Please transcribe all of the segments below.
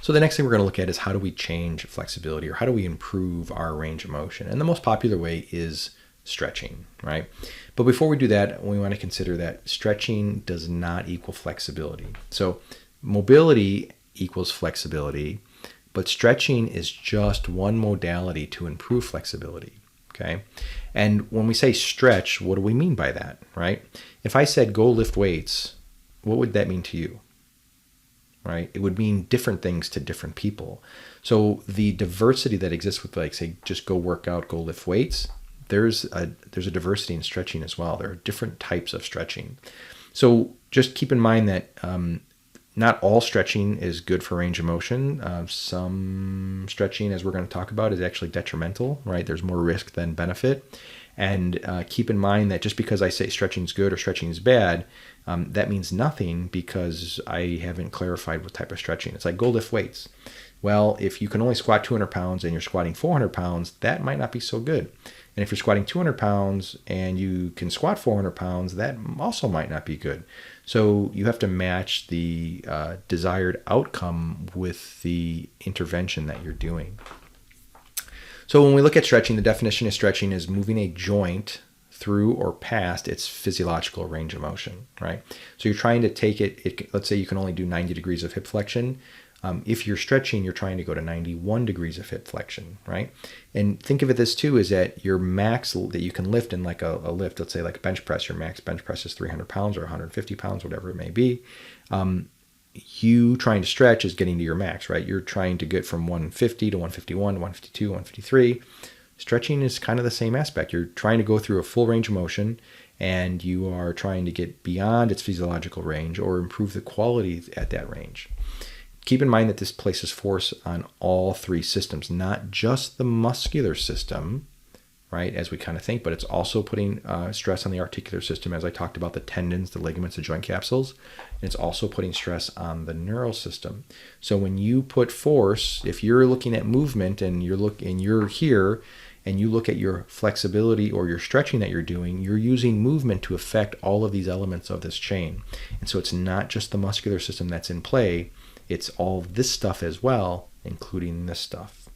So the next thing we're going to look at is how do we change flexibility, or how do we improve our range of motion? And the most popular way is stretching, right? But before we do that, we want to consider that stretching does not equal flexibility. So mobility equals flexibility, but stretching is just one modality to improve flexibility, okay? And when we say stretch, what do we mean by that, right? If I said go lift weights, what would that mean to you? Right? It would mean different things to different people. So the diversity that exists with, like, say, just go work out, go lift weights, there's a diversity in stretching as well. There are different types of stretching. So just keep in mind that not all stretching is good for range of motion. Some stretching, as we're going to talk about, is actually detrimental, right? There's more risk than benefit. And keep in mind that just because I say stretching is good or stretching is bad, that means nothing, because I haven't clarified what type of stretching. It's like go lift weights. Well, if you can only squat 200 pounds and you're squatting 400 pounds, that might not be so good. And if you're squatting 200 pounds and you can squat 400 pounds, that also might not be good. So you have to match the desired outcome with the intervention that you're doing. So when we look at stretching, the definition of stretching is moving a joint through or past its physiological range of motion, right? So you're trying to take it, let's say you can only do 90 degrees of hip flexion. If you're stretching, you're trying to go to 91 degrees of hip flexion, right? And think of it this too, is that your max that you can lift in like a lift, let's say like a bench press, your max bench press is 300 pounds or 150 pounds, whatever it may be. You trying to stretch is getting to your max, right? You're trying to get from 150 to 151 to 152, 153. Stretching is kind of the same aspect. You're trying to go through a full range of motion, and you are trying to get beyond its physiological range or improve the quality at that range. Keep in mind that this places force on all three systems, not just the muscular system, right, as we kind of think, but it's also putting stress on the articular system, as I talked about, the tendons, the ligaments, the joint capsules, and it's also putting stress on the neural system. So when you put force, if you're looking at movement and you're here and you look at your flexibility or your stretching that you're doing, you're using movement to affect all of these elements of this chain. And so it's not just the muscular system that's in play, it's all this stuff as well, including this stuff.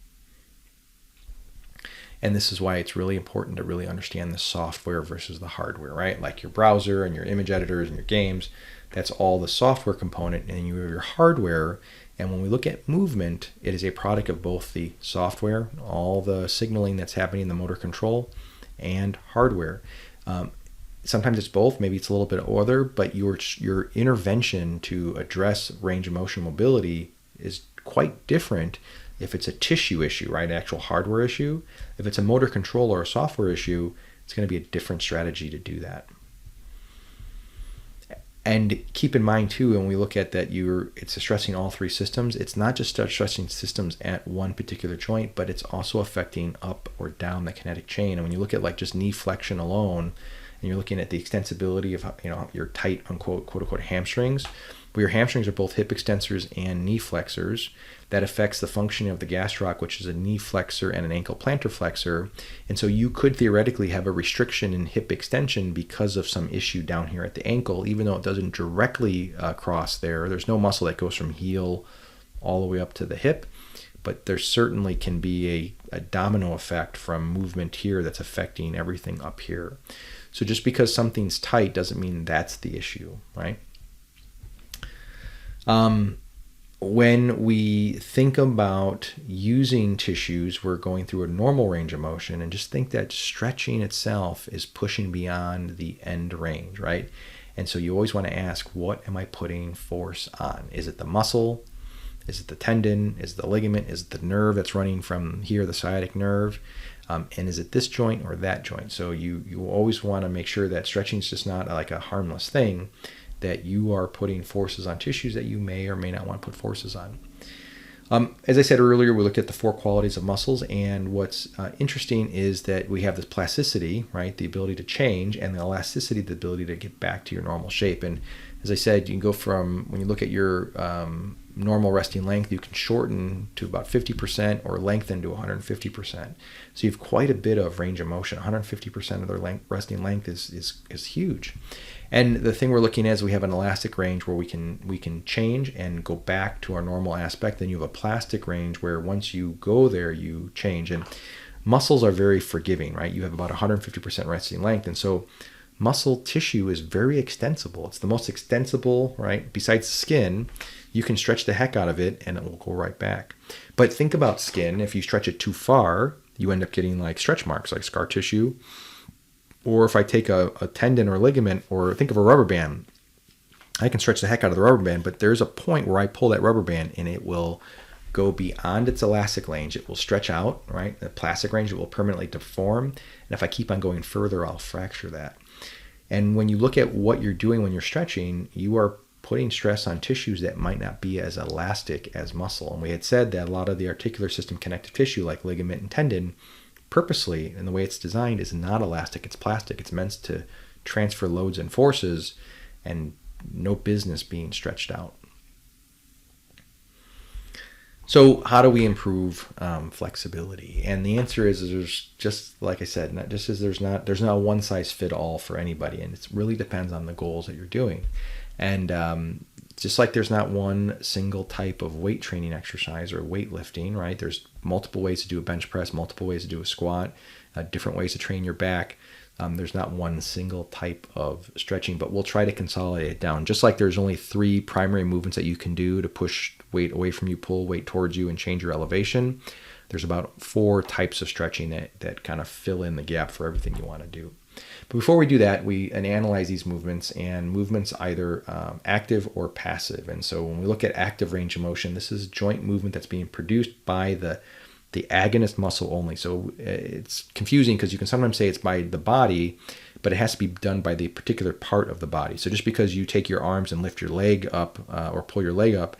And this is why it's really important to really understand the software versus the hardware, right? Like your browser and your image editors and your games, that's all the software component, and you have your hardware. And when we look at movement, it is a product of both the software, all the signaling that's happening in the motor control, and hardware. Sometimes it's both, maybe it's a little bit of other, but your intervention to address range of motion mobility is quite different if it's a tissue issue, right, an actual hardware issue. If it's a motor control or a software issue, it's going to be a different strategy to do that. And keep in mind too, when we look at that, it's stressing all three systems. It's not just stressing systems at one particular joint, but it's also affecting up or down the kinetic chain. And when you look at like just knee flexion alone, and you're looking at the extensibility of your tight, unquote, quote unquote hamstrings, where your hamstrings are both hip extensors and knee flexors, that affects the functioning of the gastroc, which is a knee flexor and an ankle plantar flexor. And so you could theoretically have a restriction in hip extension because of some issue down here at the ankle, even though it doesn't directly cross there. There's no muscle that goes from heel all the way up to the hip, but there certainly can be a domino effect from movement here that's affecting everything up here. So just because something's tight doesn't mean that's the issue, right? When we think about using tissues, we're going through a normal range of motion, and just think that stretching itself is pushing beyond the end range, right? And so you always want to ask, what am I putting force on? Is it the muscle? Is it the tendon? Is it the ligament? Is it the nerve that's running from here, the sciatic nerve? And is it this joint or that joint? So you always want to make sure that stretching is just not like a harmless thing, that you are putting forces on tissues that you may or may not want to put forces on. As I said earlier, we looked at the 4 qualities of muscles, and what's interesting is that we have this plasticity, right, the ability to change, and the elasticity, the ability to get back to your normal shape. And as I said, you can go from, when you look at your normal resting length, you can shorten to about 50% or lengthen to 150%. So you have quite a bit of range of motion. 150% of their resting length is huge. And the thing we're looking at is we have an elastic range where we can change and go back to our normal aspect. Then you have a plastic range where once you go there, you change. And muscles are very forgiving, right? You have about 150% resting length. And so muscle tissue is very extensible. It's the most extensible, right? Besides skin, you can stretch the heck out of it and it will go right back. But think about skin. If you stretch it too far, you end up getting like stretch marks, like scar tissue. Or if I take a tendon or ligament, or think of a rubber band, I can stretch the heck out of the rubber band, but there's a point where I pull that rubber band and it will go beyond its elastic range. It will stretch out, right? The plastic range, it will permanently deform. And if I keep on going further, I'll fracture that. And when you look at what you're doing when you're stretching, you are putting stress on tissues that might not be as elastic as muscle. And we had said that a lot of the articular system connective tissue, like ligament and tendon, purposely, and the way it's designed, is not elastic, it's plastic. It's meant to transfer loads and forces, and no business being stretched out. So how do we improve flexibility? And the answer is there's, just like I said, not just as there's not a one size fit all for anybody, and it really depends on the goals that you're doing. And just like there's not one single type of weight training exercise or weightlifting, right? There's multiple ways to do a bench press, multiple ways to do a squat, different ways to train your back. There's not one single type of stretching, but we'll try to consolidate it down. Just like there's only 3 primary movements that you can do to push weight away from you, pull weight towards you, and change your elevation, there's about 4 types of stretching that kind of fill in the gap for everything you want to do. But before we do that, we analyze these movements, and movements either active or passive. And so when we look at active range of motion, this is joint movement that's being produced by the agonist muscle only. So it's confusing because you can sometimes say it's by the body, but it has to be done by the particular part of the body. So just because you take your arms and lift your leg up or pull your leg up,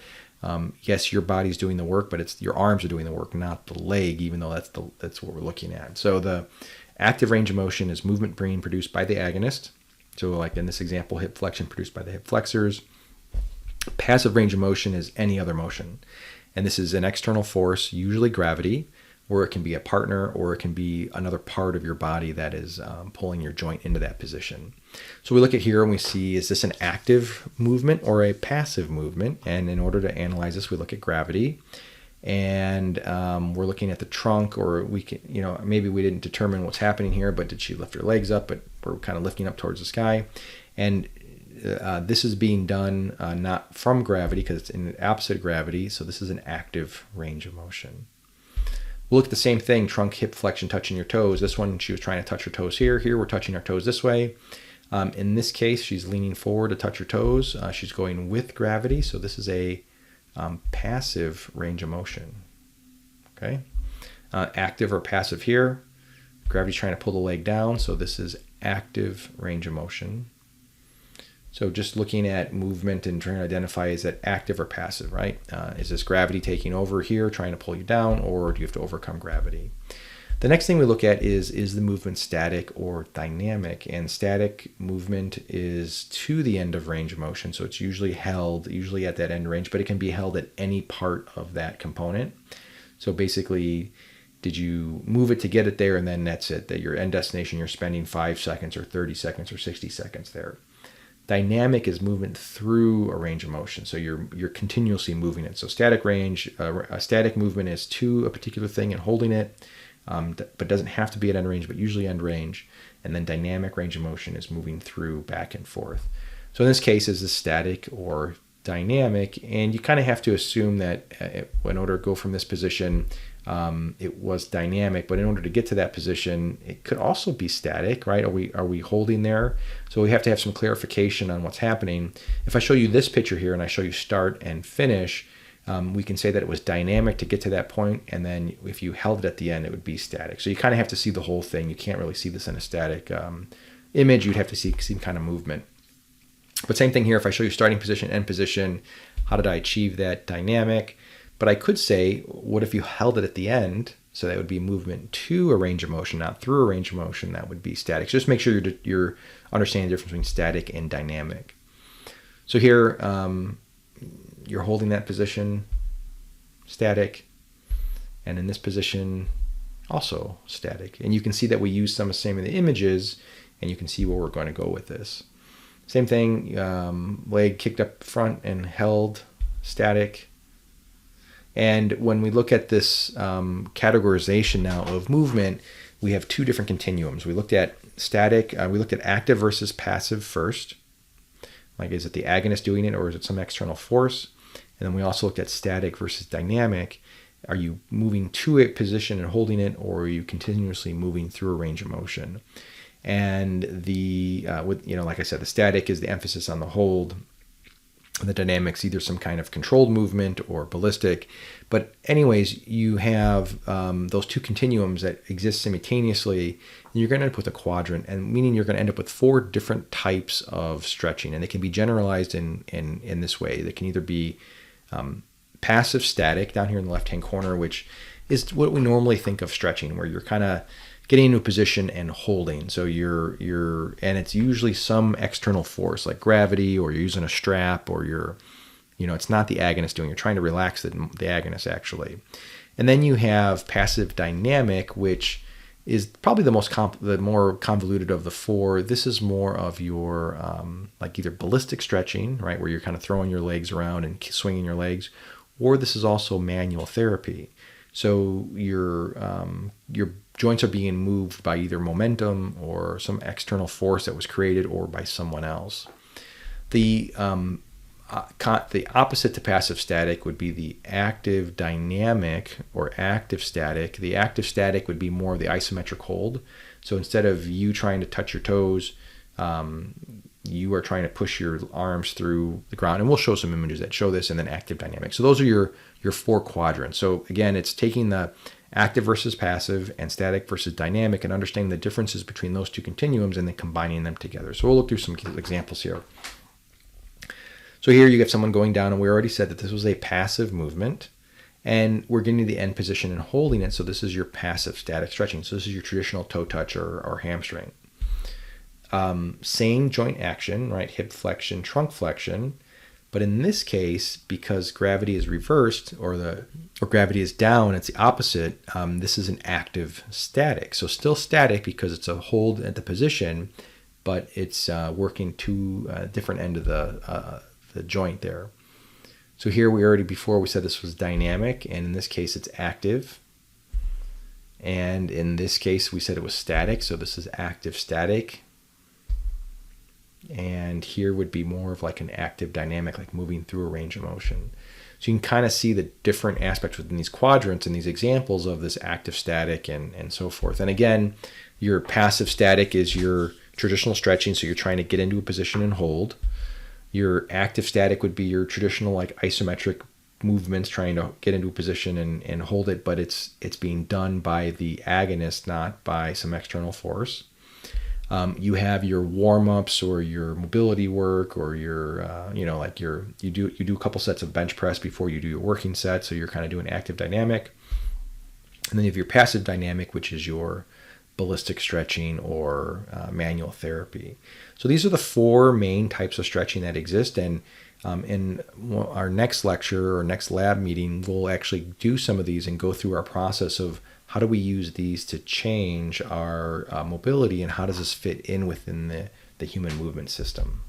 yes, your body's doing the work, but it's your arms are doing the work, not the leg, even though that's what we're looking at. So the active range of motion is movement being produced by the agonist. So like in this example, hip flexion produced by the hip flexors. Passive range of motion is any other motion. And this is an external force, usually gravity, or it can be a partner, or it can be another part of your body that is pulling your joint into that position. So we look at here and we see, is this an active movement or a passive movement? And in order to analyze this, we look at gravity. And we're looking at the trunk, or we can, maybe we didn't determine what's happening here, but did she lift her legs up? But we're kind of lifting up towards the sky. And this is being done not from gravity, because it's in the opposite of gravity. So this is an active range of motion. We'll look at the same thing, trunk, hip flexion, touching your toes. This one, she was trying to touch her toes here. Here, we're touching our toes this way. In this case, she's leaning forward to touch her toes. She's going with gravity. So this is a passive range of motion. Okay. Active or passive here. Gravity's trying to pull the leg down. So this is active range of motion. So just looking at movement and trying to identify, is that active or passive, right? Is this gravity taking over here, trying to pull you down, or do you have to overcome gravity? The next thing we look at is the movement static or dynamic? And static movement is to the end of range of motion. So it's usually held, usually at that end range, but it can be held at any part of that component. So basically, did you move it to get it there, and then that's it, that your end destination, you're spending 5 seconds or 30 seconds or 60 seconds there. Dynamic is movement through a range of motion. So you're continuously moving it. So static range, a static movement is to a particular thing and holding it, but doesn't have to be at end range, but usually end range. And then dynamic range of motion is moving through back and forth. So in this case, is this static or dynamic? And you kind of have to assume that in order to go from this position, it was dynamic, but in order to get to that position, it could also be static, right? Are we holding there? So we have to have some clarification on what's happening. If I show you this picture here and I show you start and finish, we can say that it was dynamic to get to that point, and then if you held it at the end, it would be static. So you kind of have to see the whole thing. You can't really see this in a static image. You'd have to see some kind of movement. But same thing here. If I show you starting position, end position, how did I achieve that dynamic? But I could say, what if you held it at the end? So that would be movement to a range of motion, not through a range of motion. That would be static. So just make sure you're understanding the difference between static and dynamic. So here, you're holding that position, static, and in this position, also static. And you can see that we use some of the same of the images, and you can see where we're going to go with this. Same thing, leg kicked up front and held, static. And when we look at this categorization now of movement, we have two different continuums. We looked at static, we looked at active versus passive first. Like, is it the agonist doing it or is it some external force? And then we also looked at static versus dynamic. Are you moving to a position and holding it, or are you continuously moving through a range of motion? And like I said, the static is the emphasis on the hold. The dynamics, either some kind of controlled movement or ballistic. But anyways, you have those two continuums that exist simultaneously, and you're going to end up with a quadrant, and meaning you're going to end up with 4 different types of stretching, and they can be generalized in this way. They can either be passive static down here in the left-hand corner, which is what we normally think of stretching, where you're kind of getting into a position and holding. So and it's usually some external force like gravity, or you're using a strap, or it's not the agonist doing. You're trying to relax the agonist actually. And then you have passive dynamic, which is probably the more convoluted of the 4. This is more of your like either ballistic stretching, right, where you're kind of throwing your legs around and swinging your legs, or this is also manual therapy. So your joints are being moved by either momentum or some external force that was created, or by someone else. The opposite to passive static would be the active dynamic or active static. The active static would be more of the isometric hold. So instead of you trying to touch your toes, you are trying to push your arms through the ground. And we'll show some images that show this, and then active dynamic. So those are your 4 quadrants. So again, it's taking the active versus passive and static versus dynamic and understanding the differences between those two continuums and then combining them together. So we'll look through some examples here. So here you get someone going down, and we already said that this was a passive movement, and we're getting to the end position and holding it. So this is your passive static stretching. So this is your traditional toe touch or hamstring. Same joint action, right? Hip flexion, trunk flexion. But in this case, because gravity is reversed or gravity is down, it's the opposite. This is an active static. So still static because it's a hold at the position, but it's working to a different end of the joint there. So here we said this was dynamic, and in this case it's active. And in this case we said it was static, so this is active static. And here would be more of like an active dynamic, like moving through a range of motion. So you can kind of see the different aspects within these quadrants and these examples of this active static and so forth. And again, your passive static is your traditional stretching, so you're trying to get into a position and hold. Your active static would be your traditional like isometric movements, trying to get into a position and hold it, but it's being done by the agonist, not by some external force. You have your warm-ups or your mobility work, or your you do a couple sets of bench press before you do your working set, so you're kind of doing active dynamic. And then you have your passive dynamic, which is your ballistic stretching or manual therapy. So these are the 4 main types of stretching that exist, and in our next lecture or next lab meeting, we'll actually do some of these and go through our process of how do we use these to change our mobility, and how does this fit in within the human movement system.